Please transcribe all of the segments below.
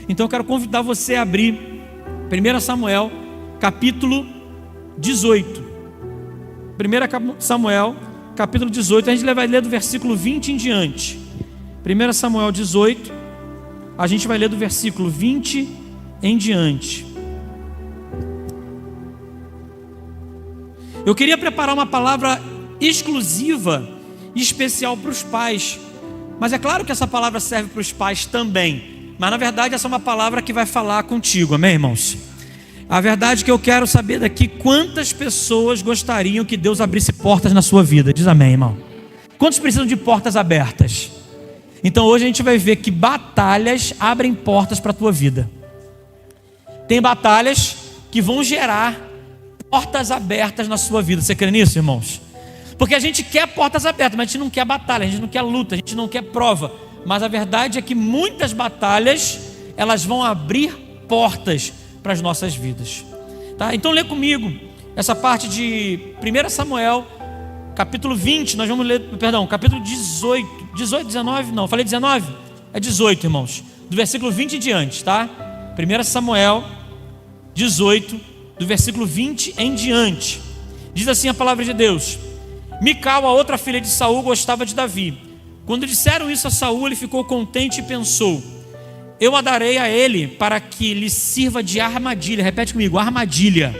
Então eu quero convidar você a abrir 1 Samuel, capítulo 18. 1 Samuel, capítulo 18, a gente vai ler do versículo 20 em diante. 1 Samuel 18, a gente vai ler do versículo 20 em diante. Eu queria preparar uma palavra exclusiva e especial para os pais, mas é claro que essa palavra serve para os pais também, mas na verdade essa é uma palavra que vai falar contigo, amém, irmãos? A verdade é que eu quero saber daqui quantas pessoas gostariam que Deus abrisse portas na sua vida. Diz amém, irmão. Quantos precisam de portas abertas? Então hoje a gente vai ver que batalhas abrem portas para a tua vida. Tem batalhas que vão gerar portas abertas na sua vida. Você crê nisso, irmãos? Porque a gente quer portas abertas, mas a gente não quer batalha, a gente não quer luta, a gente não quer prova. Mas a verdade é que muitas batalhas, elas vão abrir portas para as nossas vidas, tá? Então lê comigo essa parte de 1 Samuel, capítulo 20, nós vamos ler, perdão, capítulo 18, 19, não, falei 19? É 18, irmãos, do versículo 20 em diante, tá? 1 Samuel 18, do versículo 20 em diante, diz assim a palavra de Deus: Mical, a outra filha de Saul, gostava de Davi. Quando disseram isso a Saul, ele ficou contente e pensou: eu a darei a ele para que lhe sirva de armadilha. Repete comigo: armadilha,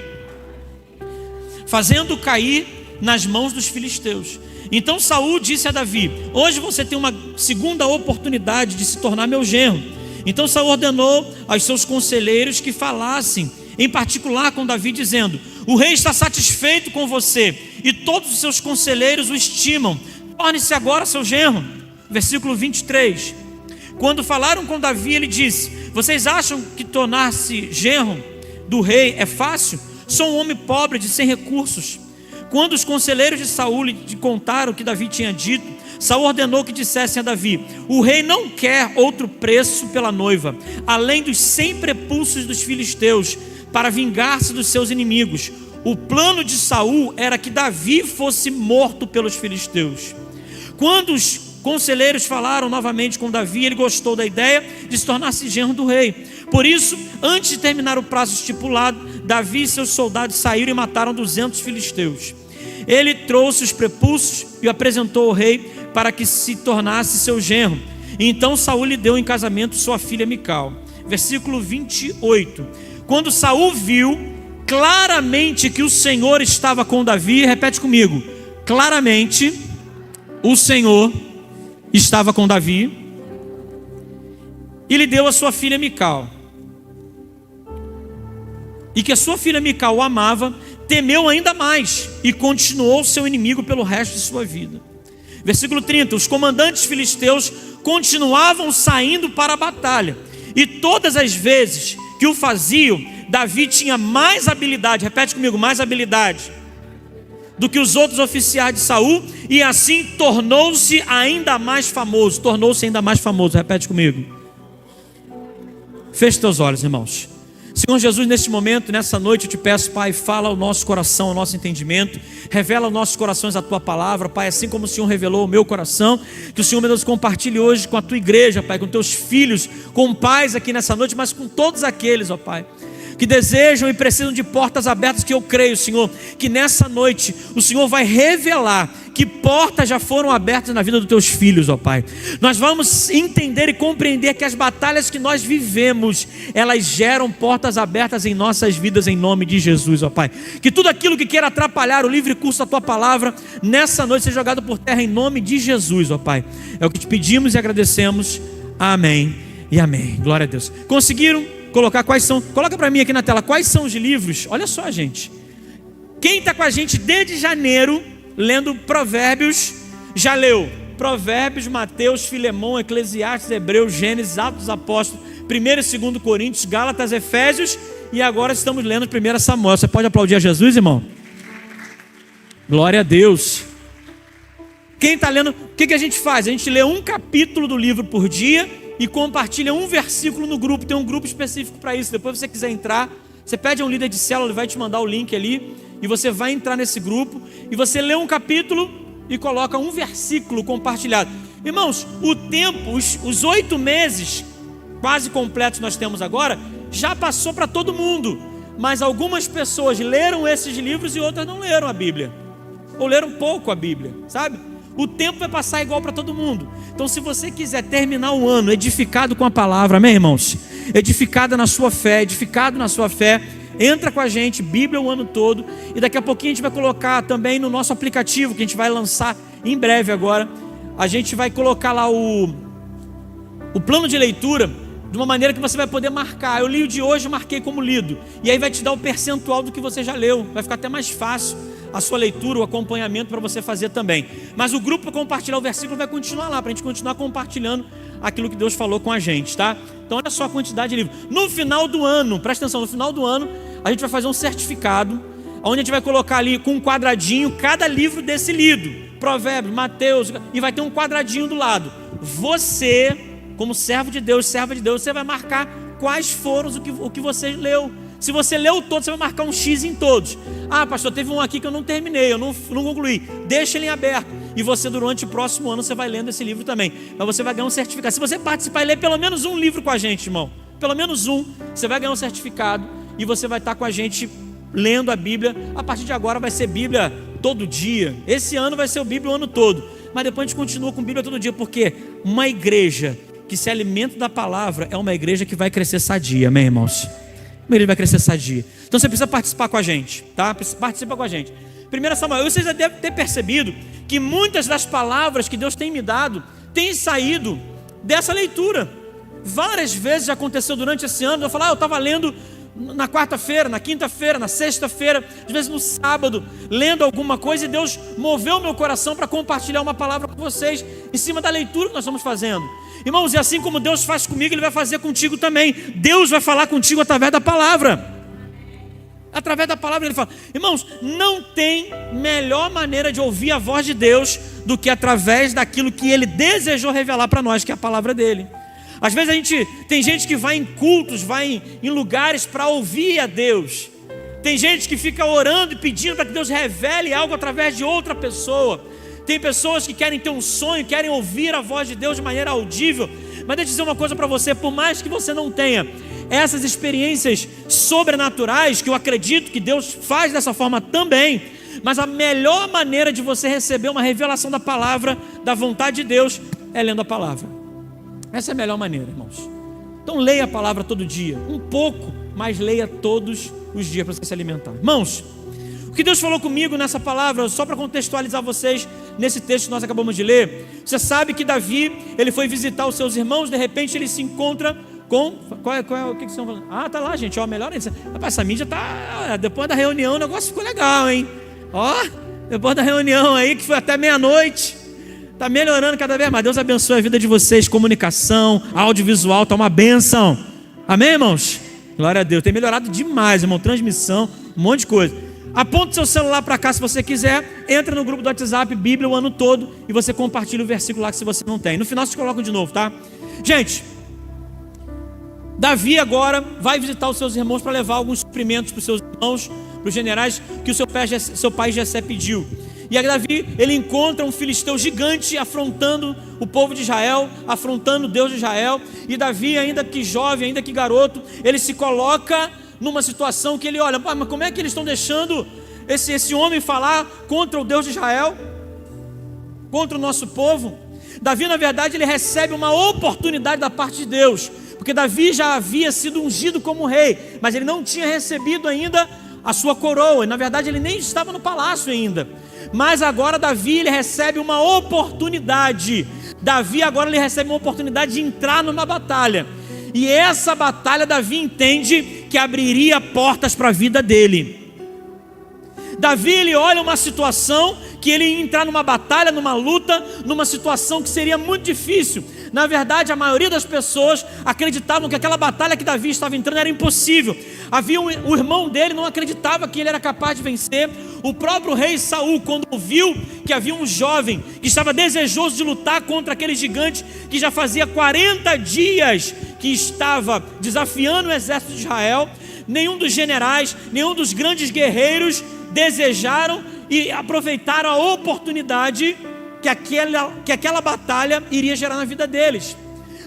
fazendo cair nas mãos dos filisteus. Então Saul disse a Davi: hoje você tem uma segunda oportunidade de se tornar meu genro. Então Saul ordenou aos seus conselheiros que falassem em particular com Davi, dizendo: o rei está satisfeito com você e todos os seus conselheiros o estimam. Torne-se agora seu genro. Versículo 23. Quando falaram com Davi, ele disse: vocês acham que tornar-se genro do rei é fácil? Sou um homem pobre, de sem recursos. Quando os conselheiros de Saul lhe contaram o que Davi tinha dito, Saul ordenou que dissessem a Davi: o rei não quer outro preço pela noiva, além dos 100 prepulsos dos filisteus, para vingar-se dos seus inimigos. O plano de Saul era que Davi fosse morto pelos filisteus. Quando os conselheiros falaram novamente com Davi, ele gostou da ideia de se tornar-se genro do rei. Por isso, antes de terminar o prazo estipulado, Davi e seus soldados saíram e mataram 200 filisteus. Ele trouxe os prepulsos e o apresentou ao rei para que se tornasse seu genro. E então Saul lhe deu em casamento sua filha Mical. Versículo 28. Quando Saul viu claramente que o Senhor estava com Davi, repete comigo: claramente o Senhor estava com Davi, e lhe deu a sua filha Mical, e que a sua filha Mical o amava, temeu ainda mais e continuou seu inimigo pelo resto de sua vida. Versículo 30. Os comandantes filisteus continuavam saindo para a batalha, e todas as vezes que o faziam, Davi tinha mais habilidade, repete comigo, mais habilidade do que os outros oficiais de Saul, e assim tornou-se ainda mais famoso. Tornou-se ainda mais famoso, repete comigo. Feche teus olhos, irmãos. Senhor Jesus, neste momento, nessa noite, eu te peço, Pai, fala ao nosso coração, ao nosso entendimento, revela aos nossos corações a tua palavra, Pai, assim como o Senhor revelou o meu coração, que o Senhor, meu Deus, compartilhe hoje com a tua igreja, Pai, com teus filhos, com pais aqui nessa noite, mas com todos aqueles, ó Pai, que desejam e precisam de portas abertas, que eu creio, Senhor, que nessa noite o Senhor vai revelar que portas já foram abertas na vida dos teus filhos, ó Pai. Nós vamos entender e compreender que as batalhas que nós vivemos, elas geram portas abertas em nossas vidas, em nome de Jesus, ó Pai. Que tudo aquilo que queira atrapalhar o livre curso da tua palavra, nessa noite seja jogado por terra em nome de Jesus, ó Pai. É o que te pedimos e agradecemos. Amém e amém. Glória a Deus. Conseguiram colocar quais são? Coloca para mim aqui na tela, quais são os livros? Olha só, gente. Quem está com a gente desde janeiro, lendo Provérbios, já leu Provérbios, Mateus, Filemão, Eclesiastes, Hebreus, Gênesis, Atos dos Apóstolos, 1 e 2 Coríntios, Gálatas, Efésios, e agora estamos lendo 1 Samuel. Você pode aplaudir a Jesus, irmão? Glória a Deus. Quem está lendo, o que a gente faz? A gente lê um capítulo do livro por dia e compartilha um versículo no grupo. Tem um grupo específico para isso. Depois, se você quiser entrar, você pede a um líder de célula, ele vai te mandar o link ali, e você vai entrar nesse grupo, e você lê um capítulo e coloca um versículo compartilhado. Irmãos, o tempo, os 8 meses quase completos nós temos agora, já passou para todo mundo. Mas algumas pessoas leram esses livros e outras não leram a Bíblia, ou leram pouco a Bíblia, sabe? O tempo vai passar igual para todo mundo. Então, se você quiser terminar o ano edificado com a palavra, amém, irmãos? Edificado na sua fé, entra com a gente, Bíblia o ano todo. E daqui a pouquinho a gente vai colocar também no nosso aplicativo, que a gente vai lançar em breve agora. A gente vai colocar lá o plano de leitura, de uma maneira que você vai poder marcar. Eu li o de hoje, marquei como lido. E aí vai te dar o percentual do que você já leu. Vai ficar até mais fácil a sua leitura, o acompanhamento para você fazer também. Mas o grupo para compartilhar o versículo vai continuar lá, para a gente continuar compartilhando aquilo que Deus falou com a gente, tá? Então olha só a quantidade de livros. No final do ano, presta atenção, no final do ano a gente vai fazer um certificado, onde a gente vai colocar ali com um quadradinho cada livro desse lido. Provérbios, Mateus, e vai ter um quadradinho do lado. Você, como servo de Deus, serva de Deus, você vai marcar quais foram o que você leu. Se você leu todos, você vai marcar um X em todos. Ah, pastor, teve um aqui que eu não terminei, eu não concluí. Deixa ele em aberto. E você, durante o próximo ano, você vai lendo esse livro também. Mas você vai ganhar um certificado. Se você participar e ler pelo menos um livro com a gente, irmão, pelo menos um, você vai ganhar um certificado. E você vai estar com a gente lendo a Bíblia. A partir de agora vai ser Bíblia todo dia. Esse ano vai ser o Bíblia o ano todo. Mas depois a gente continua com Bíblia todo dia. Porque uma igreja que se alimenta da palavra é uma igreja que vai crescer sadia, amém, irmãos? Ele vai crescer sadia. Então você precisa participar com a gente, tá? Participa com a gente. 1 Samuel, você já deve ter percebido que muitas das palavras que Deus tem me dado têm saído dessa leitura. Várias vezes já aconteceu durante esse ano. Eu falo, eu estava lendo na quarta-feira, na quinta-feira, na sexta-feira, às vezes no sábado, lendo alguma coisa, e Deus moveu meu coração para compartilhar uma palavra com vocês em cima da leitura que nós estamos fazendo. Irmãos, e assim como Deus faz comigo, Ele vai fazer contigo também. Deus vai falar contigo através da palavra. Através da palavra Ele fala. Irmãos, não tem melhor maneira de ouvir a voz de Deus do que através daquilo que Ele desejou revelar para nós, que é a palavra dEle. Às vezes tem gente que vai em cultos, vai em lugares para ouvir a Deus. Tem gente que fica orando e pedindo para que Deus revele algo através de outra pessoa. Tem pessoas que querem ter um sonho, querem ouvir a voz de Deus de maneira audível. Mas deixa eu dizer uma coisa para você, por mais que você não tenha essas experiências sobrenaturais, que eu acredito que Deus faz dessa forma também, mas a melhor maneira de você receber uma revelação da palavra, da vontade de Deus, é lendo a palavra. Essa é a melhor maneira, irmãos. Então leia a palavra todo dia, um pouco, mas leia todos os dias para você se alimentar. Irmãos, o que Deus falou comigo nessa palavra, só para contextualizar vocês, nesse texto que nós acabamos de ler, você sabe que Davi, ele foi visitar os seus irmãos, de repente ele se encontra com, o que vocês estão falando? Ah, tá lá, gente, ó, melhor ainda. Rapaz, essa mídia tá, depois da reunião o negócio ficou legal, hein? Ó, depois da reunião aí, que foi até meia-noite, tá melhorando cada vez mais. Deus abençoe a vida de vocês, comunicação, audiovisual, tá uma bênção. Amém, irmãos? Glória a Deus, tem melhorado demais, irmão, transmissão, um monte de coisa. Aponta seu celular para cá se você quiser, entra no grupo do WhatsApp, Bíblia o ano todo, e você compartilha o versículo lá que se você não tem. No final vocês colocam de novo, tá? Gente, Davi agora vai visitar os seus irmãos para levar alguns suprimentos para os seus irmãos, para os generais, que o seu pai Jessé pediu. E aí Davi, ele encontra um filisteu gigante afrontando o povo de Israel, afrontando o Deus de Israel. E Davi, ainda que jovem, ainda que garoto, ele se coloca numa situação que ele olha, mas como é que eles estão deixando esse homem falar contra o Deus de Israel? Contra o nosso povo? Davi, na verdade, ele recebe uma oportunidade da parte de Deus, porque Davi já havia sido ungido como rei, mas ele não tinha recebido ainda a sua coroa, e na verdade ele nem estava no palácio ainda. Mas agora Davi, ele recebe uma oportunidade. Davi agora ele recebe uma oportunidade de entrar numa batalha. E essa batalha Davi entende que abriria portas para a vida dele. Davi, ele olha uma situação que ele ia entrar numa batalha, numa luta, numa situação que seria muito difícil. Na verdade, a maioria das pessoas acreditavam que aquela batalha que Davi estava entrando era impossível. O irmão dele não acreditava que ele era capaz de vencer. O próprio rei Saul, quando viu que havia um jovem que estava desejoso de lutar contra aquele gigante, que já fazia 40 dias que estava desafiando o exército de Israel, nenhum dos generais, nenhum dos grandes guerreiros desejaram e aproveitaram a oportunidade que aquela batalha iria gerar na vida deles.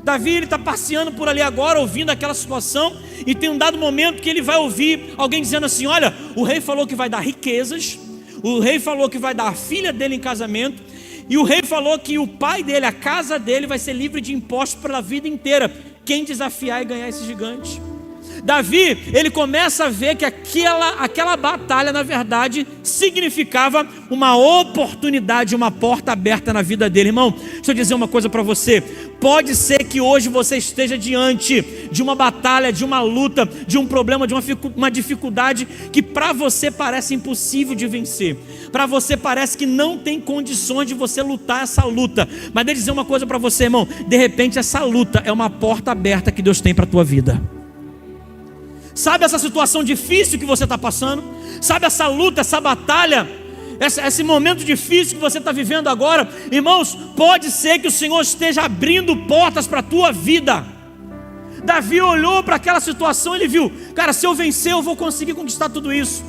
Davi, ele está passeando por ali agora, ouvindo aquela situação, e tem um dado momento que ele vai ouvir alguém dizendo assim: olha, o rei falou que vai dar riquezas, o rei falou que vai dar a filha dele em casamento, e o rei falou que o pai dele, a casa dele, vai ser livre de impostos pela vida inteira, quem desafiar e ganhar esse gigante. Davi, ele começa a ver que aquela batalha, na verdade, significava uma oportunidade, uma porta aberta na vida dele. Irmão, deixa eu dizer uma coisa para você. Pode ser que hoje você esteja diante de uma batalha, de uma luta, de um problema, de uma dificuldade que para você parece impossível de vencer. Para você parece que não tem condições de você lutar essa luta. Mas deixa eu dizer uma coisa para você, irmão. De repente essa luta é uma porta aberta que Deus tem para a tua vida. Sabe essa situação difícil que você está passando? Sabe essa luta, essa batalha, esse momento difícil que você está vivendo agora? Irmãos, pode ser que o Senhor esteja abrindo portas para a tua vida. Davi olhou para aquela situação e ele viu: cara, se eu vencer eu vou conseguir conquistar tudo isso.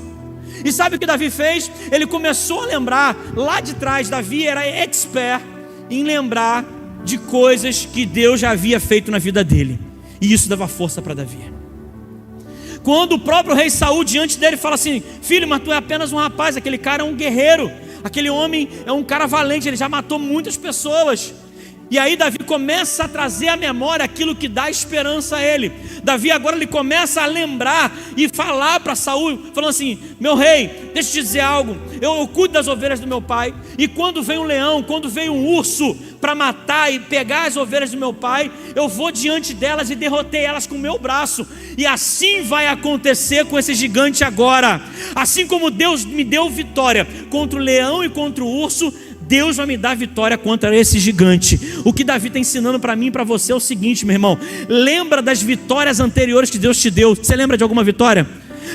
E sabe o que Davi fez? Ele começou a lembrar, lá de trás, Davi era expert em lembrar de coisas que Deus já havia feito na vida dele. E isso dava força para Davi. Quando o próprio rei Saul diante dele fala assim: filho, mas tu é apenas um rapaz, aquele cara é um guerreiro, aquele homem é um cara valente, ele já matou muitas pessoas. E aí Davi começa a trazer à memória aquilo que dá esperança a ele. Davi agora ele começa a lembrar e falar para Saul, falando assim: meu rei, deixa eu te dizer algo, eu cuido das ovelhas do meu pai, e quando vem um leão, quando vem um urso para matar e pegar as ovelhas do meu pai, eu vou diante delas e derrotei elas com o meu braço. E assim vai acontecer com esse gigante agora. Assim como Deus me deu vitória contra o leão e contra o urso, Deus vai me dar vitória contra esse gigante. O que Davi está ensinando para mim e para você é o seguinte, meu irmão: lembra das vitórias anteriores que Deus te deu. Você lembra de alguma vitória?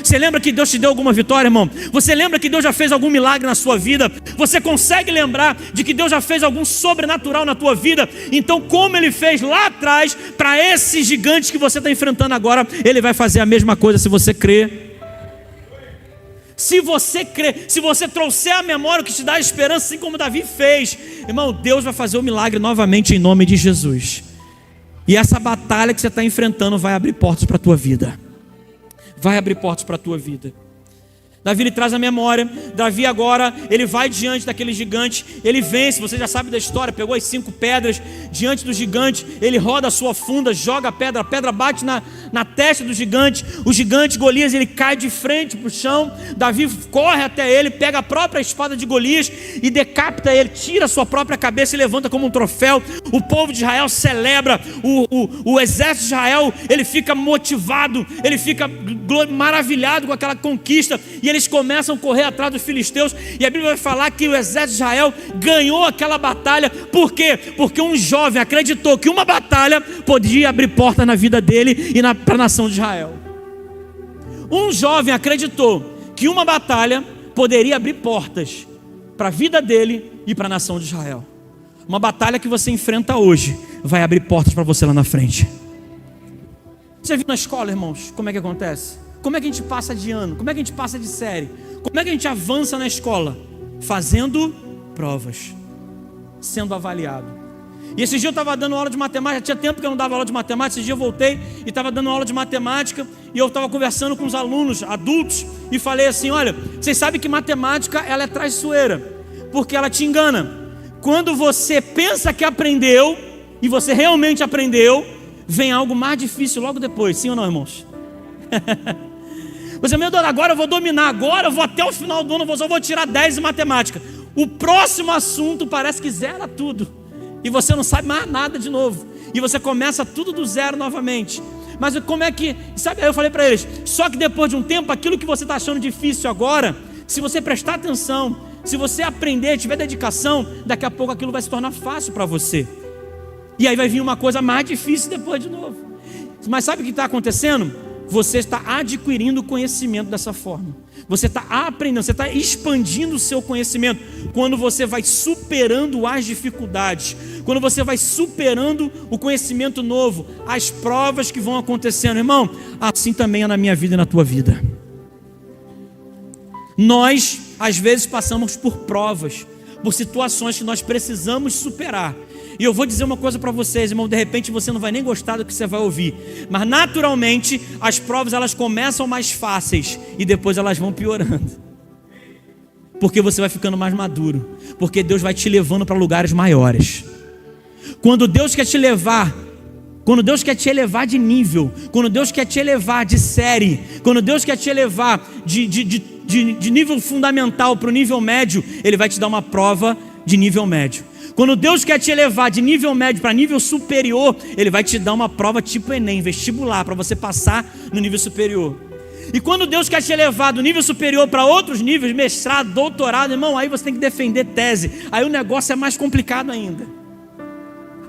Você lembra que Deus te deu alguma vitória, irmão? Você lembra que Deus já fez algum milagre na sua vida? Você consegue lembrar de que Deus já fez algum sobrenatural na tua vida? Então, como Ele fez lá atrás para esse gigante que você está enfrentando agora, Ele vai fazer a mesma coisa se você crer. Se você crer, se você trouxer à memória o que te dá esperança, assim como Davi fez, irmão, Deus vai fazer o milagre novamente em nome de Jesus. E essa batalha que você está enfrentando vai abrir portas para a tua vida. Vai abrir portas para a tua vida. Davi, ele traz a memória. Davi agora, ele vai diante daquele gigante, ele vence. Você já sabe da história, pegou as 5 pedras diante do gigante, ele roda a sua funda, joga a pedra bate na testa do gigante. O gigante Golias, ele cai de frente para o chão. Davi corre até ele, pega a própria espada de Golias e decapita ele, tira a sua própria cabeça e levanta como um troféu. O povo de Israel celebra, o exército de Israel, ele fica motivado, ele fica maravilhado com aquela conquista, e eles começam a correr atrás dos filisteus. E a Bíblia vai falar que o exército de Israel ganhou aquela batalha. Por quê? Porque um jovem acreditou que uma batalha podia abrir porta na vida dele e para a nação de Israel. Um jovem acreditou que uma batalha poderia abrir portas para a vida dele e para a nação de Israel. Uma batalha que você enfrenta hoje vai abrir portas para você lá na frente. Você viu na escola, irmãos, como é que acontece? Como é que a gente passa de ano? Como é que a gente passa de série? Como é que a gente avança na escola? Fazendo provas, sendo avaliado. E esse dia eu estava dando aula de matemática. Tinha tempo que eu não dava aula de matemática. Esse dia eu voltei e estava dando aula de matemática. E eu estava conversando com os alunos adultos e falei assim: olha, vocês sabem que matemática ela é traiçoeira, porque ela te engana. Quando você pensa que aprendeu e você realmente aprendeu, vem algo mais difícil logo depois. Sim ou não, irmãos? Você, meu Deus, agora eu vou dominar, agora eu vou até o final do ano, eu só vou tirar 10 em matemática. O próximo assunto parece que zera tudo, e você não sabe mais nada de novo, e você começa tudo do zero novamente. Mas como é que, sabe, aí eu falei para eles: só que depois de um tempo, aquilo que você está achando difícil agora, se você prestar atenção, se você aprender, tiver dedicação, daqui a pouco aquilo vai se tornar fácil para você. E aí vai vir uma coisa mais difícil depois de novo. Mas sabe o que está acontecendo? Você está adquirindo conhecimento dessa forma. Você está aprendendo, você está expandindo o seu conhecimento. Quando você vai superando as dificuldades, quando você vai superando o conhecimento novo, as provas que vão acontecendo, irmão, assim também é na minha vida e na tua vida. Nós, às vezes, passamos por provas, por situações que nós precisamos superar. E eu vou dizer uma coisa para vocês, irmão, de repente você não vai nem gostar do que você vai ouvir, mas naturalmente as provas elas começam mais fáceis e depois elas vão piorando. Porque você vai ficando mais maduro, porque Deus vai te levando para lugares maiores. Quando Deus quer te elevar de nível, quando Deus quer te elevar de série, quando Deus quer te elevar de nível fundamental para o nível médio, Ele vai te dar uma prova de nível médio. Quando Deus quer te elevar de nível médio para nível superior, Ele vai te dar uma prova tipo Enem, vestibular, para você passar no nível superior. E quando Deus quer te elevar do nível superior para outros níveis, mestrado, doutorado, irmão, aí você tem que defender tese, aí o negócio é mais complicado ainda.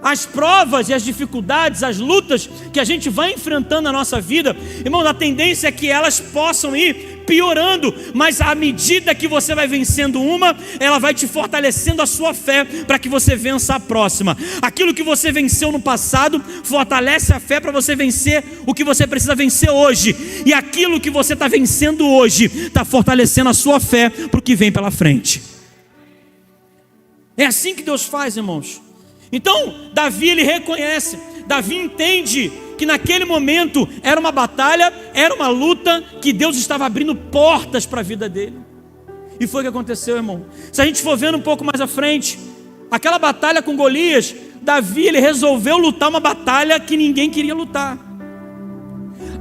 As provas e as dificuldades, as lutas que a gente vai enfrentando na nossa vida, irmão, a tendência é que elas possam ir piorando, mas à medida que você vai vencendo uma, ela vai te fortalecendo a sua fé para que você vença a próxima. Aquilo que você venceu no passado fortalece a fé para você vencer o que você precisa vencer hoje, e aquilo que você está vencendo hoje está fortalecendo a sua fé para o que vem pela frente. É assim que Deus faz, irmãos. Então, Davi ele reconhece, Davi entende que naquele momento era uma batalha, era uma luta, que Deus estava abrindo portas para a vida dele. E foi o que aconteceu, irmão. Se a gente for vendo um pouco mais à frente, aquela batalha com Golias, Davi ele resolveu lutar uma batalha que ninguém queria lutar.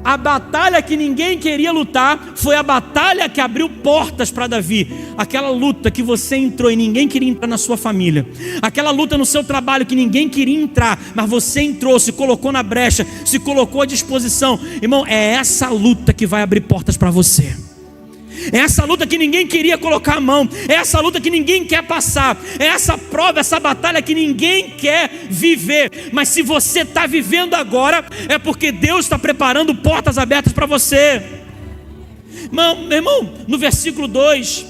A batalha que ninguém queria lutar foi a batalha que abriu portas para Davi. Aquela luta que você entrou e ninguém queria entrar na sua família. Aquela luta no seu trabalho que ninguém queria entrar, mas você entrou, se colocou na brecha, se colocou à disposição. Irmão, é essa luta que vai abrir portas para você. É essa luta que ninguém queria colocar a mão, é essa luta que ninguém quer passar, é essa prova, essa batalha que ninguém quer viver. Mas se você está vivendo agora, é porque Deus está preparando portas abertas para você. Meu irmão, no versículo 2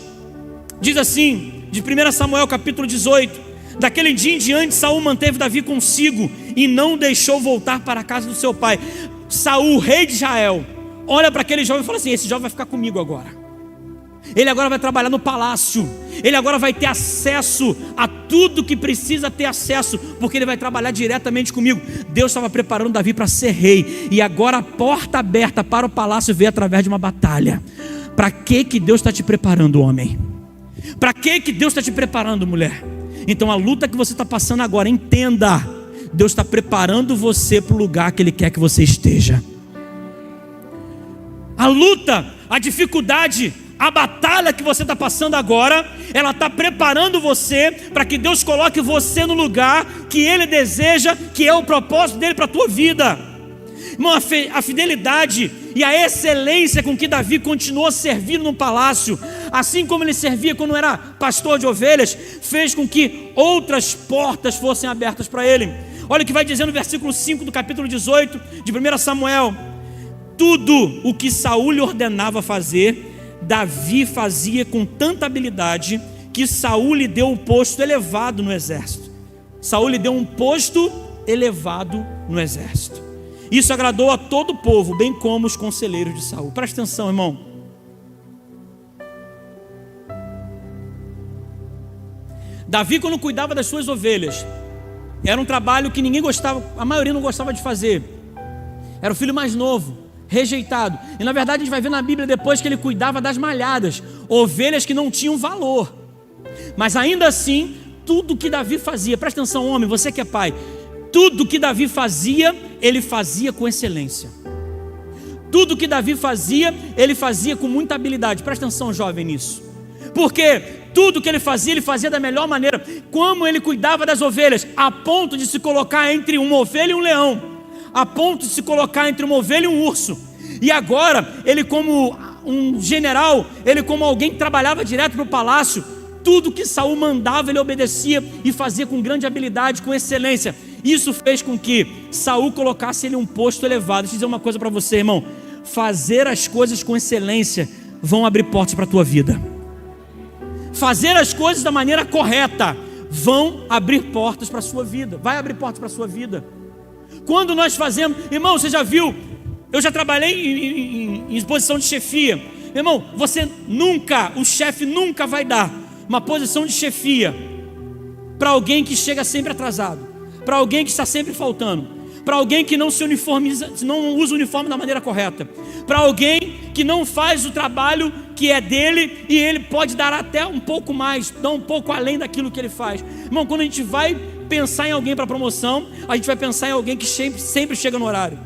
diz assim, de 1 Samuel capítulo 18: daquele dia em diante Saul manteve Davi consigo e não deixou voltar para a casa do seu pai. Saul, rei de Israel, olha para aquele jovem e fala assim: esse jovem vai ficar comigo agora. Ele agora vai trabalhar no palácio, ele agora vai ter acesso a tudo que precisa ter acesso, porque ele vai trabalhar diretamente comigo. Deus estava preparando Davi para ser rei, e agora a porta aberta para o palácio veio através de uma batalha. Para que Deus está te preparando, homem? Para que Deus está te preparando, mulher? Então a luta que você está passando agora, entenda, Deus está preparando você para o lugar que Ele quer que você esteja. A luta, a dificuldade, a batalha que você está passando agora, ela está preparando você para que Deus coloque você no lugar que Ele deseja, que é o propósito dEle para a tua vida. Irmão, a fidelidade e a excelência com que Davi continuou servindo no palácio, assim como ele servia quando era pastor de ovelhas, fez com que outras portas fossem abertas para ele. Olha o que vai dizer no versículo 5 do capítulo 18 de 1 Samuel: tudo o que Saul lhe ordenava fazer, Davi fazia com tanta habilidade que Saul lhe deu um posto elevado no exército. Saul lhe deu um posto elevado no exército. Isso agradou a todo o povo, bem como os conselheiros de Saul. Presta atenção, irmão. Davi, quando cuidava das suas ovelhas, era um trabalho que ninguém gostava, a maioria não gostava de fazer. Era o filho mais novo, rejeitado. E na verdade a gente vai ver na Bíblia depois que ele cuidava das malhadas, ovelhas que não tinham valor. Mas ainda assim, tudo que Davi fazia, presta atenção, homem, você que é pai, tudo que Davi fazia, ele fazia com excelência. Tudo que Davi fazia, ele fazia com muita habilidade. Presta atenção, jovem, nisso. Porque tudo que ele fazia da melhor maneira. Como ele cuidava das ovelhas, a ponto de se colocar entre uma ovelha e um leão, a ponto de se colocar entre uma ovelha e um urso. E agora, ele como um general, ele como alguém que trabalhava direto para o palácio, tudo que Saul mandava ele obedecia e fazia com grande habilidade, com excelência. Isso fez com que Saul colocasse ele em um posto elevado. Deixa eu dizer uma coisa para você, irmão: fazer as coisas com excelência vão abrir portas para a tua vida. Fazer as coisas da maneira correta vão abrir portas para a sua vida. Vai abrir portas para a sua vida. Quando nós fazemos, irmão, você já viu, eu já trabalhei em posição de chefia. Irmão, você nunca, o chefe nunca vai dar uma posição de chefia para alguém que chega sempre atrasado, para alguém que está sempre faltando, para alguém que não se uniformiza, não usa o uniforme da maneira correta, para alguém que não faz o trabalho que é dele e ele pode dar até um pouco mais, dar um pouco além daquilo que ele faz. Irmão, quando a gente vai pensar em alguém para promoção, a gente vai pensar em alguém que sempre chega no horário,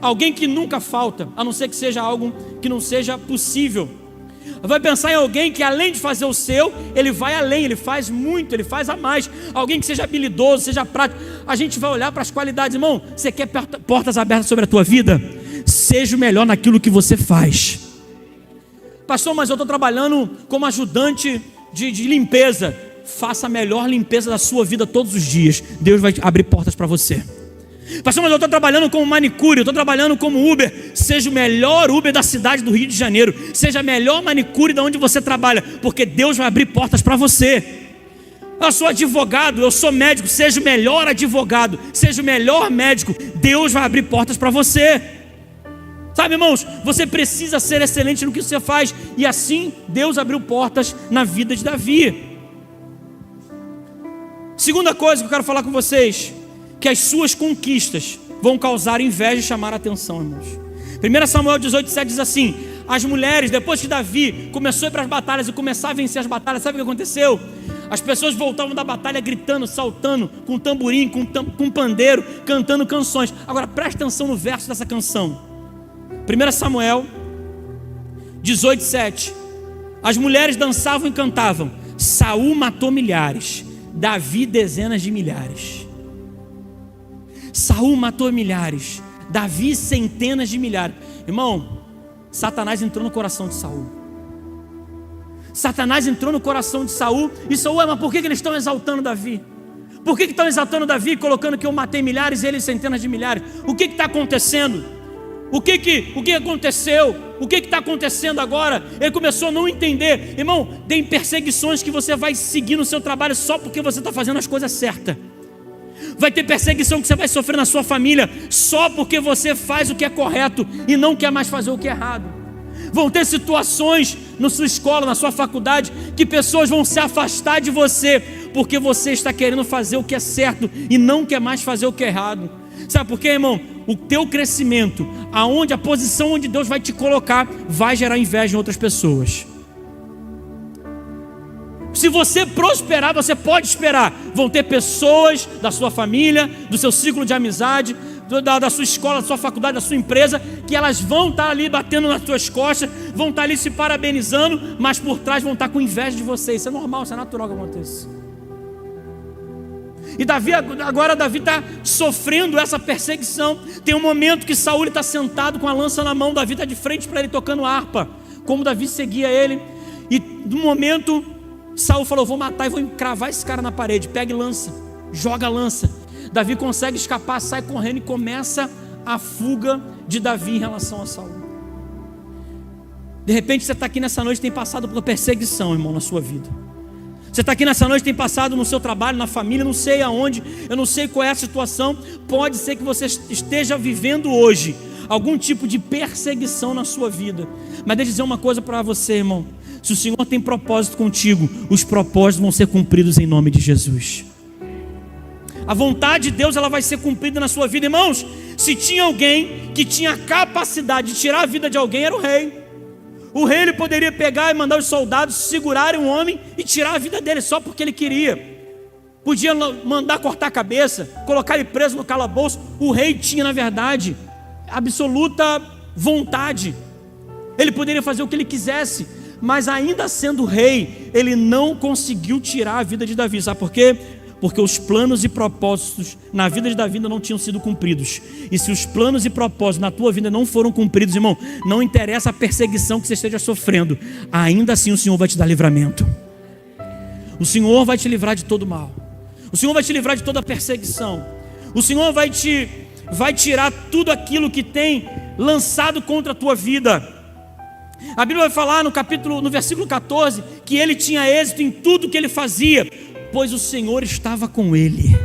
alguém que nunca falta, a não ser que seja algo que não seja possível. Vai pensar em alguém que além de fazer o seu, ele vai além, ele faz muito, ele faz a mais. Alguém que seja habilidoso, seja prático. A gente vai olhar para as qualidades. Irmão, você quer portas abertas sobre a tua vida? Seja o melhor naquilo que você faz. Pastor, mas eu estou trabalhando como ajudante de limpeza. Faça a melhor limpeza da sua vida todos os dias. Deus vai abrir portas para você. Pastor, mas eu estou trabalhando como manicure, eu estou trabalhando como Uber. Seja o melhor Uber da cidade do Rio de Janeiro. Seja a melhor manicure de onde você trabalha, porque Deus vai abrir portas para você. Eu sou advogado, eu sou médico. Seja o melhor advogado, seja o melhor médico. Deus vai abrir portas para você. Sabe, irmãos, você precisa ser excelente no que você faz. E assim Deus abriu portas na vida de Davi. Segunda coisa que eu quero falar com vocês, que as suas conquistas vão causar inveja e chamar a atenção, irmãos. 1 Samuel 18:7 diz assim: as mulheres, depois que Davi começou a ir para as batalhas e começar a vencer as batalhas, sabe o que aconteceu? As pessoas voltavam da batalha gritando, saltando, com tamborim, com pandeiro, cantando canções. Agora presta atenção no verso dessa canção. 1 Samuel 18:7. As mulheres dançavam e cantavam: Saul matou milhares, Davi dezenas de milhares. Saul matou milhares, Davi centenas de milhares. Irmão, Satanás entrou no coração de Saul. Satanás entrou no coração de Saul. E Saul, mas por que eles estão exaltando Davi? Por que estão exaltando Davi, colocando que eu matei milhares e ele centenas de milhares? O que está acontecendo? O que aconteceu? O que está acontecendo agora? Ele começou a não entender. Irmão, tem perseguições que você vai seguir no seu trabalho só porque você está fazendo as coisas certas. Vai ter perseguição que você vai sofrer na sua família só porque você faz o que é correto e não quer mais fazer o que é errado. Vão ter situações na sua escola, na sua faculdade, que pessoas vão se afastar de você porque você está querendo fazer o que é certo e não quer mais fazer o que é errado. Sabe por quê, irmão? O teu crescimento, a posição onde Deus vai te colocar, vai gerar inveja em outras pessoas. Se você prosperar, você pode esperar. Vão ter pessoas da sua família, do seu ciclo de amizade, da sua escola, da sua faculdade, da sua empresa, que elas vão estar ali batendo nas suas costas, vão estar ali se parabenizando, mas por trás vão estar com inveja de você. Isso é normal, isso é natural que aconteça. E Davi está sofrendo essa perseguição. Tem um momento que Saul está sentado com a lança na mão, Davi está de frente para ele tocando harpa, como Davi seguia ele. E no momento Saul falou: vou matar e vou encravar esse cara na parede. Pega lança, joga a lança. Davi consegue escapar, sai correndo e começa a fuga de Davi em relação a Saul. De repente você está aqui nessa noite e tem passado por perseguição, irmão, na sua vida. Você está aqui nessa noite, tem passado no seu trabalho, na família, não sei aonde, eu não sei qual é a situação. Pode ser que você esteja vivendo hoje algum tipo de perseguição na sua vida. Mas deixa eu dizer uma coisa para você, irmão. Se o Senhor tem propósito contigo, os propósitos vão ser cumpridos em nome de Jesus. A vontade de Deus, ela vai ser cumprida na sua vida. Irmãos, se tinha alguém que tinha a capacidade de tirar a vida de alguém, era o rei. O rei, ele poderia pegar e mandar os soldados segurarem um homem e tirar a vida dele só porque ele queria. Podia mandar cortar a cabeça, colocar ele preso no calabouço. O rei tinha, na verdade, absoluta vontade. Ele poderia fazer o que ele quisesse, mas ainda sendo rei, ele não conseguiu tirar a vida de Davi. Sabe por quê? Porque os planos e propósitos na vida de Davi ainda não tinham sido cumpridos. E se os planos e propósitos na tua vida não foram cumpridos, irmão, não interessa a perseguição que você esteja sofrendo, ainda assim o Senhor vai te dar livramento. O Senhor vai te livrar de todo mal. O Senhor vai te livrar de toda perseguição. O Senhor vai tirar tudo aquilo que tem lançado contra a tua vida. A Bíblia vai falar no versículo 14, que ele tinha êxito em tudo que ele fazia, pois o Senhor estava com ele.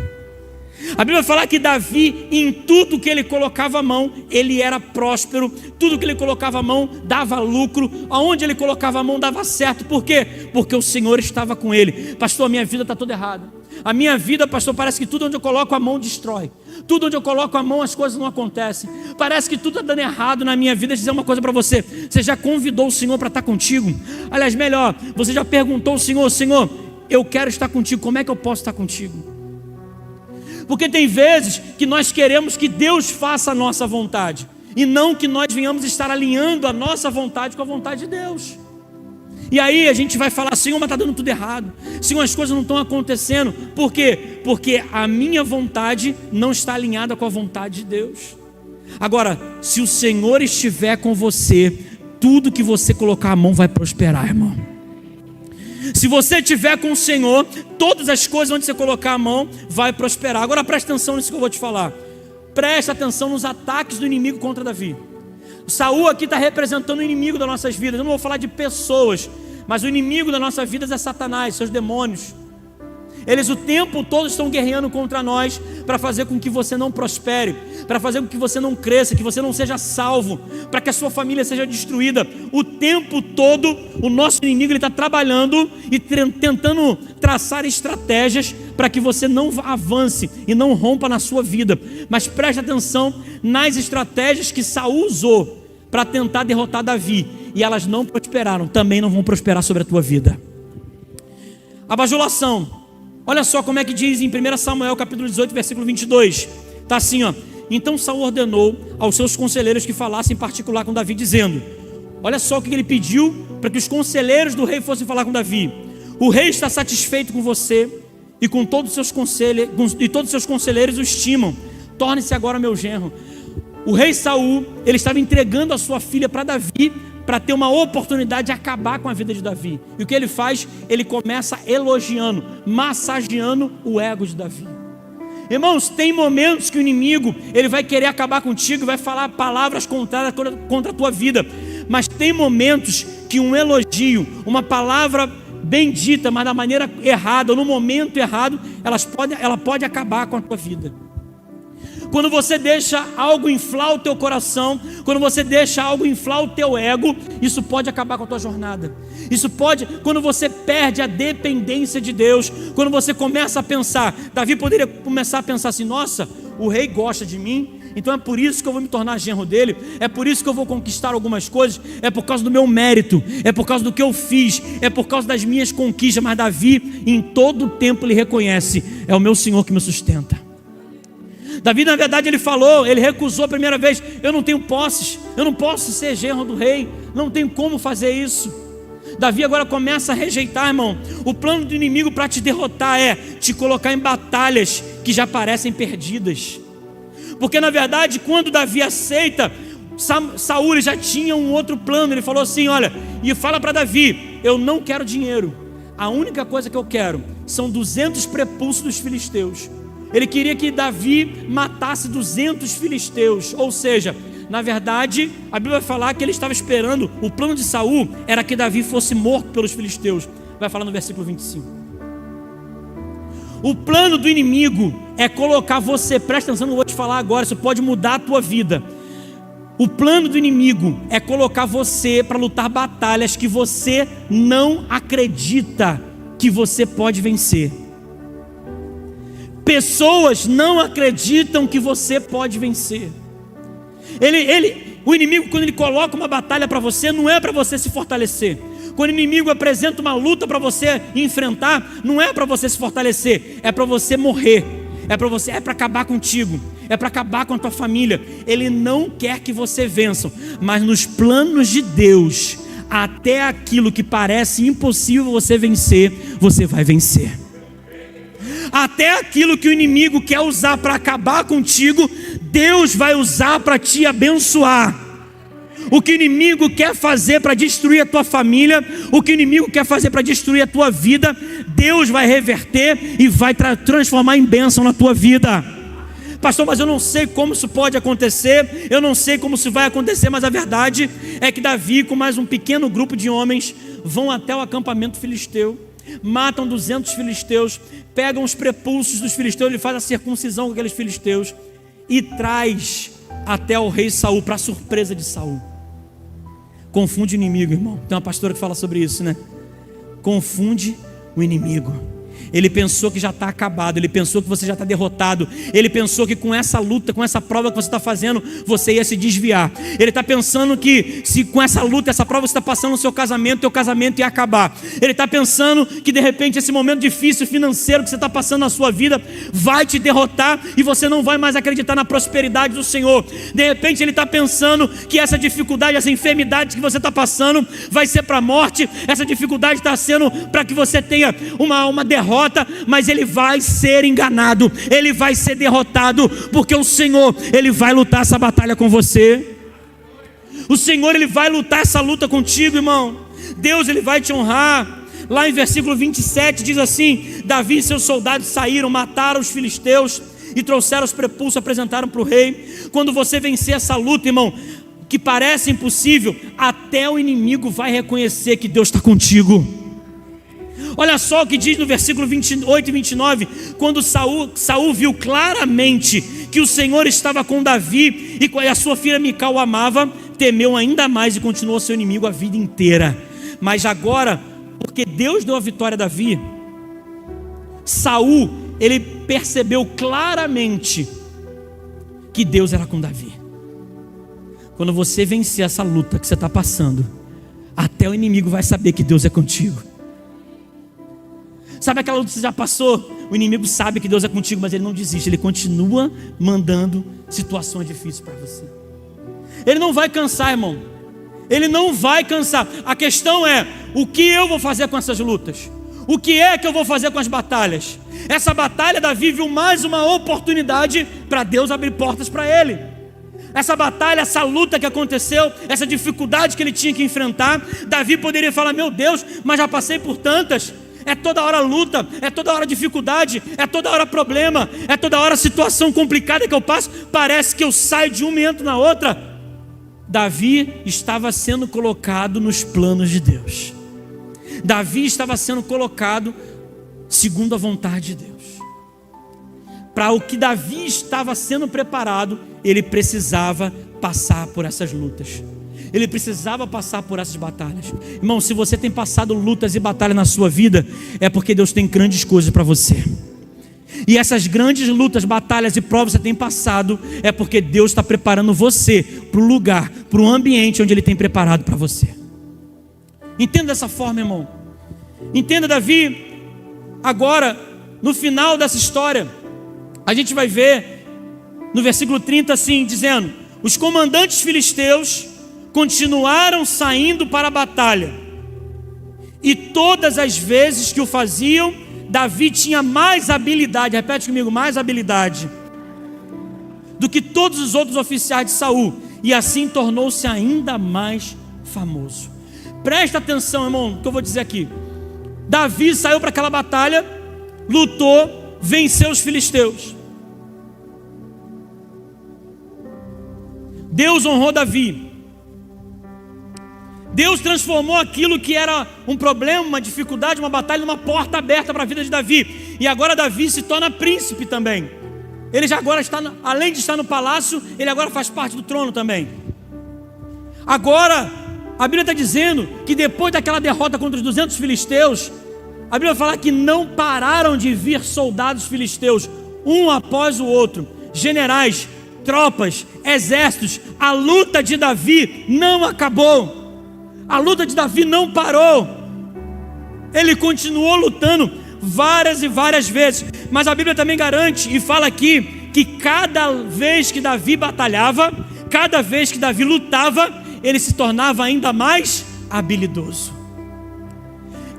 A Bíblia fala que Davi, em tudo que ele colocava a mão, ele era próspero. Tudo que ele colocava a mão dava lucro. Aonde ele colocava a mão dava certo. Por quê? Porque o Senhor estava com ele. Pastor, a minha vida está toda errada. A minha vida, pastor, parece que tudo onde eu coloco a mão destrói. Tudo onde eu coloco a mão as coisas não acontecem. Parece que tudo está dando errado na minha vida. Deixa eu dizer uma coisa para você. Você já convidou o Senhor para estar contigo? Aliás, melhor, você já perguntou ao Senhor: Senhor, eu quero estar contigo, como é que eu posso estar contigo? Porque tem vezes que nós queremos que Deus faça a nossa vontade, e não que nós venhamos estar alinhando a nossa vontade com a vontade de Deus. E aí a gente vai falar: Senhor, mas está dando tudo errado. Senhor, as coisas não estão acontecendo. Por quê? Porque a minha vontade não está alinhada com a vontade de Deus. Agora, se o Senhor estiver com você, tudo que você colocar a mão vai prosperar, irmão. Se você estiver com o Senhor, todas as coisas onde você colocar a mão vai prosperar. Agora presta atenção nisso que eu vou te falar. Presta atenção nos ataques do inimigo contra Davi. Saul aqui está representando o inimigo das nossas vidas. Eu não vou falar de pessoas, mas o inimigo das nossas vidas é Satanás, seus demônios. Eles o tempo todo estão guerreando contra nós para fazer com que você não prospere, para fazer com que você não cresça, que você não seja salvo, para que a sua família seja destruída. O tempo todo o nosso inimigo está trabalhando e tentando traçar estratégias para que você não avance e não rompa na sua vida. Mas preste atenção nas estratégias que Saul usou para tentar derrotar Davi, e elas não prosperaram, também não vão prosperar sobre a tua vida. A bajulação. Olha só como é que diz em 1 Samuel capítulo 18, versículo 22. Está assim, ó: então Saul ordenou aos seus conselheiros que falassem em particular com Davi, dizendo... Olha só o que ele pediu para que os conselheiros do rei fossem falar com Davi: o rei está satisfeito com você e com todos os seus conselheiros, e todos os seus conselheiros o estimam. Torne-se agora meu genro. O rei Saul, ele estava entregando a sua filha para Davi, para ter uma oportunidade de acabar com a vida de Davi. E o que ele faz? Ele começa elogiando, massageando o ego de Davi. Irmãos, tem momentos que o inimigo, ele vai querer acabar contigo, vai falar palavras contrárias contra a tua vida. Mas tem momentos que um elogio, uma palavra bendita, mas da maneira errada, ou no momento errado, ela pode acabar com a tua vida. Quando você deixa algo inflar o teu coração, quando você deixa algo inflar o teu ego, isso pode acabar com a tua jornada. Isso pode, quando você perde a dependência de Deus, quando você começa a pensar, Davi poderia começar a pensar assim: nossa, o rei gosta de mim, então é por isso que eu vou me tornar genro dele, é por isso que eu vou conquistar algumas coisas, é por causa do meu mérito, é por causa do que eu fiz, é por causa das minhas conquistas. Mas Davi, em todo o tempo, ele reconhece: é o meu Senhor que me sustenta. Davi, na verdade, ele falou, ele recusou a primeira vez: eu não tenho posses, eu não posso ser genro do rei, não tenho como fazer isso. Davi agora começa a rejeitar, irmão. O plano do inimigo para te derrotar é te colocar em batalhas que já parecem perdidas. Porque na verdade, quando Davi aceita, Saul já tinha um outro plano. Ele falou assim: olha, e fala para Davi: eu não quero dinheiro, a única coisa que eu quero são 200 prepulsos dos filisteus. Ele queria que Davi matasse 200 filisteus. Ou seja, na verdade, a Bíblia vai falar que ele estava esperando, o plano de Saul era que Davi fosse morto pelos filisteus. Vai falar no versículo 25. O plano do inimigo é colocar você, presta atenção, não vou te falar agora, isso pode mudar a tua vida. O plano do inimigo é colocar você para lutar batalhas que você não acredita que você pode vencer. Pessoas não acreditam que você pode vencer. O inimigo, quando ele coloca uma batalha para você, não é para você se fortalecer. Quando o inimigo apresenta uma luta para você enfrentar, não é para você se fortalecer, é para você morrer. É para acabar contigo, é para acabar com a tua família. Ele não quer que você vença, mas nos planos de Deus, até aquilo que parece impossível você vencer, você vai vencer. Até aquilo que o inimigo quer usar para acabar contigo, Deus vai usar para te abençoar. O que o inimigo quer fazer para destruir a tua família, o que o inimigo quer fazer para destruir a tua vida, Deus vai reverter e vai transformar em bênção na tua vida. Pastor, mas eu não sei como isso pode acontecer, eu não sei como isso vai acontecer, mas a verdade é que Davi, com mais um pequeno grupo de homens, vão até o acampamento filisteu. matam 200 filisteus, pegam os prepulsos dos filisteus, ele faz a circuncisão com aqueles filisteus e traz até o rei Saul, para surpresa de Saul. Confunde o inimigo, irmão. Tem uma pastora que fala sobre isso, né? Confunde o inimigo. Ele pensou que já está acabado, ele pensou que você já está derrotado, ele pensou que com essa luta, com essa prova que você está fazendo, você ia se desviar. Ele está pensando que se com essa luta, essa prova que você está passando no seu casamento, teu casamento ia acabar. Ele está pensando que de repente esse momento difícil financeiro que você está passando na sua vida vai te derrotar e você não vai mais acreditar na prosperidade do Senhor. De repente ele está pensando que essa dificuldade, essa enfermidade que você está passando vai ser para a morte, essa dificuldade está sendo para que você tenha uma derrota, mas ele vai ser enganado, ele vai ser derrotado, porque o Senhor, ele vai lutar essa batalha com você. O Senhor, ele vai lutar essa luta contigo, irmão. Deus, ele vai te honrar. Lá em versículo 27 diz assim: Davi e seus soldados saíram, mataram os filisteus e trouxeram os prepulsos, apresentaram para o rei. Quando você vencer essa luta, irmão, que parece impossível, até o inimigo vai reconhecer que Deus está contigo. Olha só o que diz no versículo 28 e 29, quando Saul viu claramente que o Senhor estava com Davi e a sua filha Mical o amava, temeu ainda mais e continuou seu inimigo a vida inteira. Mas agora, porque Deus deu a vitória a Davi, Saul, ele percebeu claramente que Deus era com Davi. Quando você vencer essa luta que você está passando, até o inimigo vai saber que Deus é contigo. Sabe aquela luta que você já passou? O inimigo sabe que Deus é contigo, mas ele não desiste. Ele continua mandando situações difíceis para você. Ele não vai cansar, irmão. Ele não vai cansar. A questão é, o que eu vou fazer com essas lutas? O que é que eu vou fazer com as batalhas? Essa batalha, Davi viu mais uma oportunidade para Deus abrir portas para ele. Essa batalha, essa luta que aconteceu, essa dificuldade que ele tinha que enfrentar, Davi poderia falar: meu Deus, mas já passei por tantas. É toda hora luta, é toda hora dificuldade, é toda hora problema, é toda hora situação complicada que eu passo. Parece que eu saio de uma e entro na outra. Davi estava sendo colocado nos planos de Deus. Davi estava sendo colocado segundo a vontade de Deus. Para o que Davi estava sendo preparado, ele precisava passar por essas lutas. Ele precisava passar por essas batalhas. Irmão, se você tem passado lutas e batalhas na sua vida, é porque Deus tem grandes coisas para você. E essas grandes lutas, batalhas e provas que você tem passado, é porque Deus está preparando você para o lugar, para o ambiente onde Ele tem preparado para você. Entenda dessa forma, irmão. Entenda, Davi. Agora, no final dessa história, a gente vai ver no versículo 30 assim, dizendo: os comandantes filisteus continuaram saindo para a batalha, e todas as vezes que o faziam, Davi tinha mais habilidade, repete comigo, mais habilidade do que todos os outros oficiais de Saul, e assim tornou-se ainda mais famoso. Presta atenção, irmão, no que eu vou dizer aqui. Davi saiu para aquela batalha, lutou, venceu os filisteus. Deus honrou Davi. Deus transformou aquilo que era um problema, uma dificuldade, uma batalha, numa porta aberta para a vida de Davi. E agora Davi se torna príncipe também. Ele já agora está, além de estar no palácio, ele agora faz parte do trono também. Agora, a Bíblia está dizendo que depois daquela derrota contra os 200 filisteus, a Bíblia fala que não pararam de vir soldados filisteus, um após o outro, generais, tropas, exércitos. A luta de Davi não acabou. A luta de Davi não parou. Ele continuou lutando várias e várias vezes. Mas a Bíblia também garante e fala aqui que cada vez que Davi batalhava, cada vez que Davi lutava, ele se tornava ainda mais habilidoso.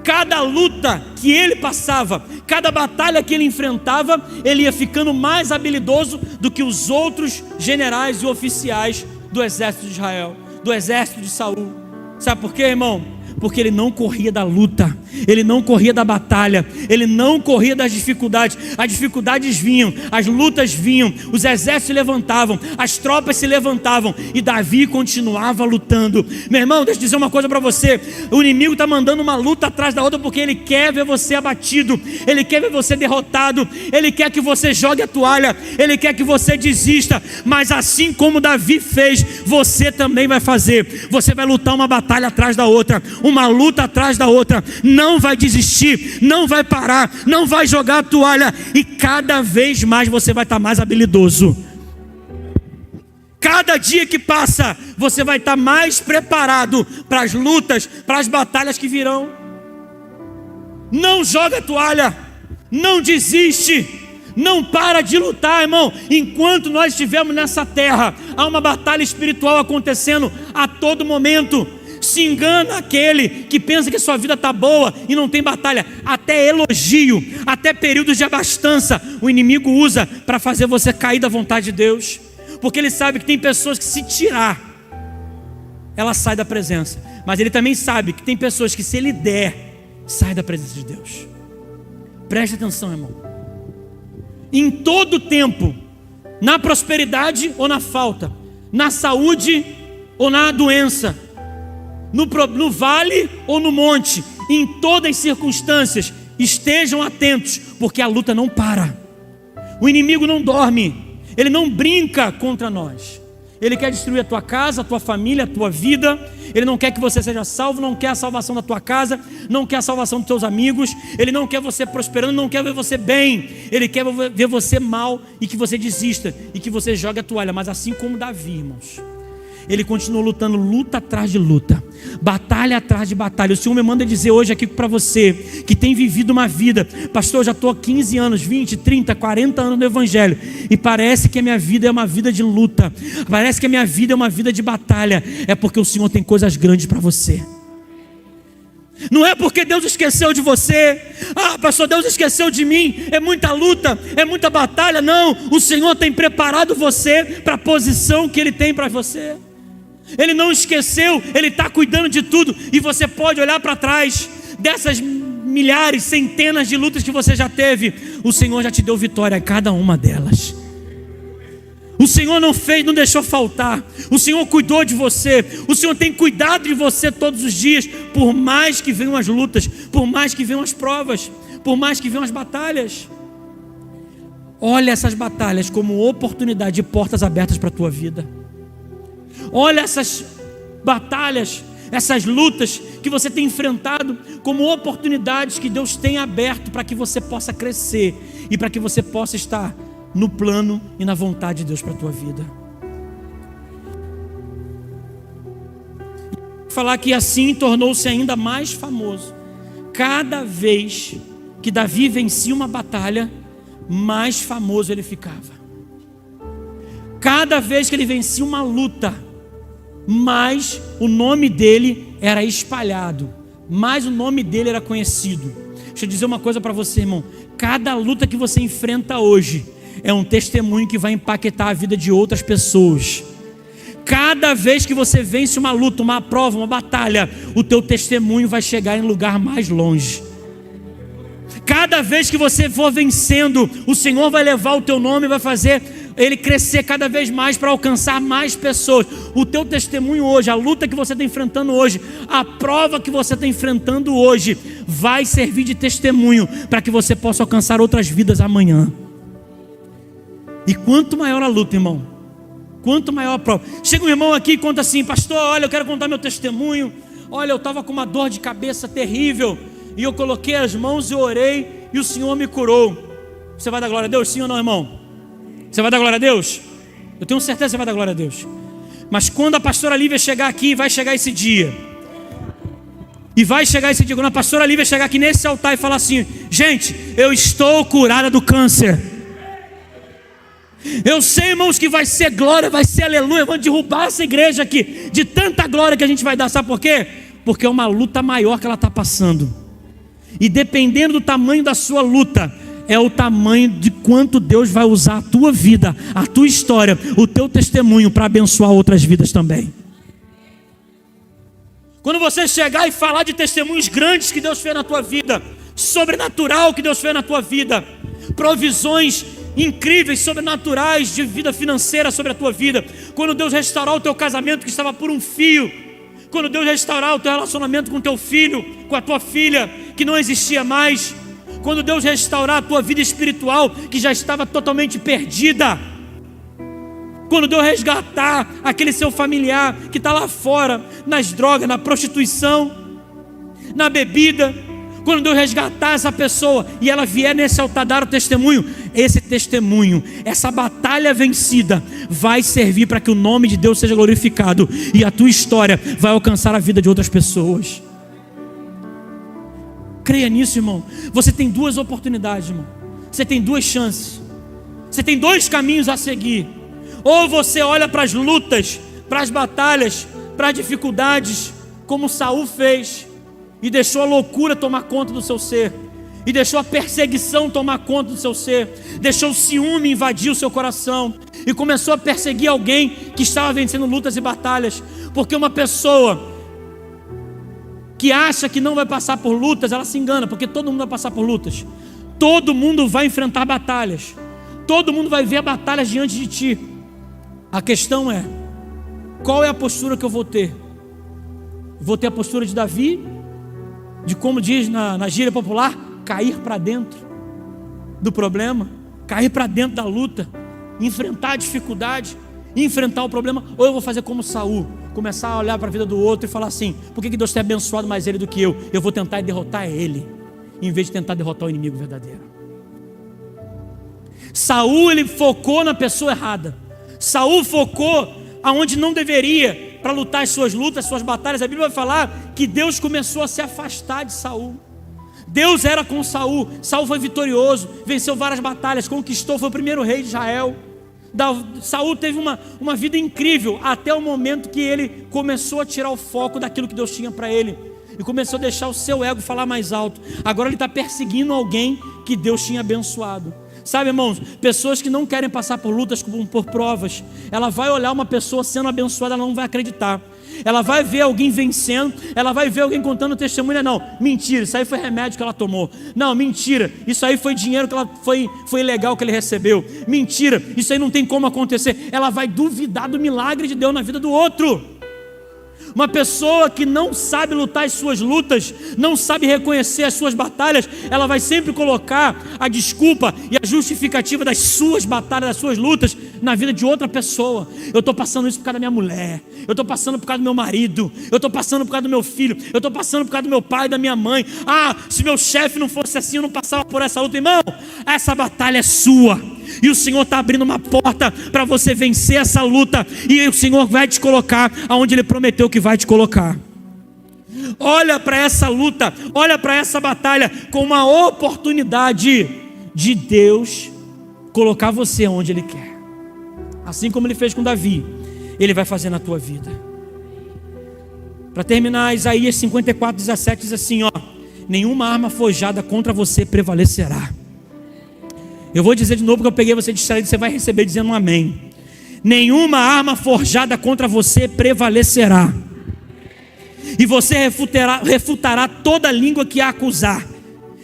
Cada luta que ele passava, cada batalha que ele enfrentava, ele ia ficando mais habilidoso do que os outros generais e oficiais do exército de Israel, do exército de Saul. Sabe por quê, irmão? Porque ele não corria da luta, ele não corria da batalha, ele não corria das dificuldades. As dificuldades vinham, as lutas vinham, os exércitos se levantavam, as tropas se levantavam, e Davi continuava lutando. Meu irmão, deixa eu dizer uma coisa para você: o inimigo está mandando uma luta atrás da outra, porque ele quer ver você abatido, ele quer ver você derrotado, ele quer que você jogue a toalha, ele quer que você desista. Mas assim como Davi fez, você também vai fazer. Você vai lutar uma batalha atrás da outra, uma luta atrás da outra. Não vai desistir, não vai parar, não vai jogar a toalha, e cada vez mais você vai estar mais habilidoso. Cada dia que passa, você vai estar mais preparado para as lutas, para as batalhas que virão. Não joga a toalha, não desiste, não para de lutar, irmão. Enquanto nós estivermos nessa terra, há uma batalha espiritual acontecendo a todo momento. Se engana aquele que pensa que sua vida está boa e não tem batalha. Até elogio, até períodos de abastança, o inimigo usa para fazer você cair da vontade de Deus. Porque ele sabe que tem pessoas que, se tirar, ela sai da presença. Mas ele também sabe que tem pessoas que, se ele der, sai da presença de Deus. Preste atenção, irmão. Em todo tempo, na prosperidade ou na falta, na saúde ou na doença, no vale ou no monte, em todas as circunstâncias, estejam atentos, porque a luta não para. O inimigo não dorme. Ele não brinca contra nós. Ele quer destruir a tua casa, a tua família, a tua vida. Ele não quer que você seja salvo, não quer a salvação da tua casa, não quer a salvação dos teus amigos. Ele não quer você prosperando, não quer ver você bem. Ele quer ver você mal e que você desista e que você jogue a toalha. Mas assim como Davi, irmãos, ele continua lutando, luta atrás de luta, batalha atrás de batalha. O Senhor me manda dizer hoje aqui para você, que tem vivido uma vida: pastor, eu já estou há 15 anos, 20, 30, 40 anos no Evangelho, e parece que a minha vida é uma vida de luta, parece que a minha vida é uma vida de batalha. É porque o Senhor tem coisas grandes para você. Não é porque Deus esqueceu de você. Ah, pastor, Deus esqueceu de mim. É muita luta, é muita batalha. Não, o Senhor tem preparado você para a posição que Ele tem para você. Ele não esqueceu, Ele está cuidando de tudo. E você pode olhar para trás dessas milhares, centenas de lutas que você já teve. O Senhor já te deu vitória a cada uma delas. O Senhor não fez, não deixou faltar. O Senhor cuidou de você. O Senhor tem cuidado de você todos os dias. Por mais que venham as lutas, por mais que venham as provas, por mais que venham as batalhas. Olha essas batalhas como oportunidade de portas abertas para a tua vida. Olha essas batalhas, essas lutas que você tem enfrentado como oportunidades que Deus tem aberto para que você possa crescer e para que você possa estar no plano e na vontade de Deus para a tua vida. Falar que assim tornou-se ainda mais famoso. Cada vez que Davi vencia uma batalha, mais famoso ele ficava. Cada vez que ele vencia uma luta, mais o nome dele era espalhado, mais o nome dele era conhecido. Deixa eu dizer uma coisa para você, irmão: cada luta que você enfrenta hoje é um testemunho que vai impactar a vida de outras pessoas. Cada vez que você vence uma luta, uma prova, uma batalha, o teu testemunho vai chegar em lugar mais longe. Cada vez que você for vencendo, o Senhor vai levar o teu nome e vai fazer ele crescer cada vez mais para alcançar mais pessoas. O teu testemunho hoje, a luta que você está enfrentando hoje, a prova que você está enfrentando hoje, vai servir de testemunho para que você possa alcançar outras vidas amanhã. E quanto maior a luta, irmão, quanto maior a prova. Chega um irmão aqui e conta assim: pastor, olha, eu quero contar meu testemunho. Olha, eu estava com uma dor de cabeça terrível, e eu coloquei as mãos e orei, e o Senhor me curou. Você vai dar glória a Deus, sim ou não, irmão? Você vai dar glória a Deus? Eu tenho certeza que você vai dar glória a Deus. Mas quando a pastora Lívia chegar aqui, vai chegar esse dia. E vai chegar esse dia, quando a pastora Lívia chegar aqui nesse altar e falar assim: gente, eu estou curada do câncer. Eu sei, irmãos, que vai ser glória, vai ser aleluia. Vamos derrubar essa igreja aqui de tanta glória que a gente vai dar. Sabe por quê? Porque é uma luta maior que ela está passando. E dependendo do tamanho da sua luta, é o tamanho de quanto Deus vai usar a tua vida, a tua história, o teu testemunho para abençoar outras vidas também. Quando você chegar e falar de testemunhos grandes que Deus fez na tua vida, sobrenatural que Deus fez na tua vida, provisões incríveis, sobrenaturais de vida financeira sobre a tua vida, quando Deus restaurar o teu casamento que estava por um fio, quando Deus restaurar o teu relacionamento com o teu filho, com a tua filha, que não existia mais, quando Deus restaurar a tua vida espiritual, que já estava totalmente perdida, quando Deus resgatar aquele seu familiar que está lá fora, nas drogas, na prostituição, na bebida, quando Deus resgatar essa pessoa e ela vier nesse altar dar o testemunho, esse testemunho, essa batalha vencida, vai servir para que o nome de Deus seja glorificado e a tua história vai alcançar a vida de outras pessoas. Creia nisso, irmão. Você tem duas oportunidades, irmão. Você tem duas chances. Você tem dois caminhos a seguir. Ou você olha para as lutas, para as batalhas, para as dificuldades, como Saul fez, e deixou a loucura tomar conta do seu ser, e deixou a perseguição tomar conta do seu ser, deixou o ciúme invadir o seu coração, e começou a perseguir alguém que estava vencendo lutas e batalhas, porque uma pessoa que acha que não vai passar por lutas, ela se engana, porque todo mundo vai passar por lutas, todo mundo vai enfrentar batalhas, todo mundo vai ver batalhas diante de ti. A questão é, qual é a postura que eu vou ter? Vou ter a postura de Davi, de como diz na gíria popular, cair para dentro do problema, cair para dentro da luta, enfrentar a dificuldade, enfrentar o problema, ou eu vou fazer como Saul, começar a olhar para a vida do outro e falar assim, por que Deus tem abençoado mais ele do que eu? Eu vou tentar derrotar ele, em vez de tentar derrotar o inimigo verdadeiro. Saul, ele focou na pessoa errada. Saul focou aonde não deveria para lutar as suas lutas, as suas batalhas. A Bíblia vai falar que Deus começou a se afastar de Saul. Deus era com Saul. Saul foi vitorioso, venceu várias batalhas, conquistou, foi o primeiro rei de Israel. Saul teve uma vida incrível até o momento que ele começou a tirar o foco daquilo que Deus tinha para ele e começou a deixar o seu ego falar mais alto. Agora ele está perseguindo alguém que Deus tinha abençoado. Sabe, irmãos, pessoas que não querem passar por lutas, por provas, ela vai olhar uma pessoa sendo abençoada, ela não vai acreditar. Ela vai ver alguém vencendo, ela vai ver alguém contando testemunha. Não, mentira, isso aí foi remédio que ela tomou. Não, mentira, isso aí foi dinheiro que ela foi legal que ele recebeu. Mentira, isso aí não tem como acontecer. Ela vai duvidar do milagre de Deus na vida do outro. Uma pessoa que não sabe lutar as suas lutas, não sabe reconhecer as suas batalhas, ela vai sempre colocar a desculpa e a justificativa das suas batalhas, das suas lutas na vida de outra pessoa. Eu estou passando isso por causa da minha mulher, eu estou passando por causa do meu marido, eu estou passando por causa do meu filho, eu estou passando por causa do meu pai e da minha mãe. Ah, se meu chefe não fosse assim, eu não passava por essa luta. Irmão, essa batalha é sua. E o Senhor está abrindo uma porta para você vencer essa luta. E o Senhor vai te colocar aonde Ele prometeu que vai te colocar. Olha para essa luta, olha para essa batalha como uma oportunidade de Deus colocar você onde Ele quer. Assim como Ele fez com Davi, Ele vai fazer na tua vida. Para terminar, Isaías 54:17 diz assim, ó: nenhuma arma forjada contra você prevalecerá. Eu vou dizer de novo porque eu peguei você distraído, você vai receber dizendo um amém. Nenhuma arma forjada contra você prevalecerá. E você refutará toda língua que a acusar.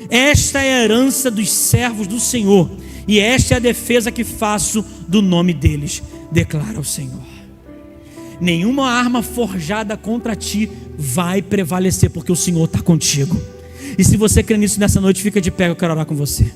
Esta é a herança dos servos do Senhor, e esta é a defesa que faço do nome deles, declara o Senhor. Nenhuma arma forjada contra ti vai prevalecer, porque o Senhor está contigo. E se você crê nisso nessa noite, fica de pé, eu quero orar com você.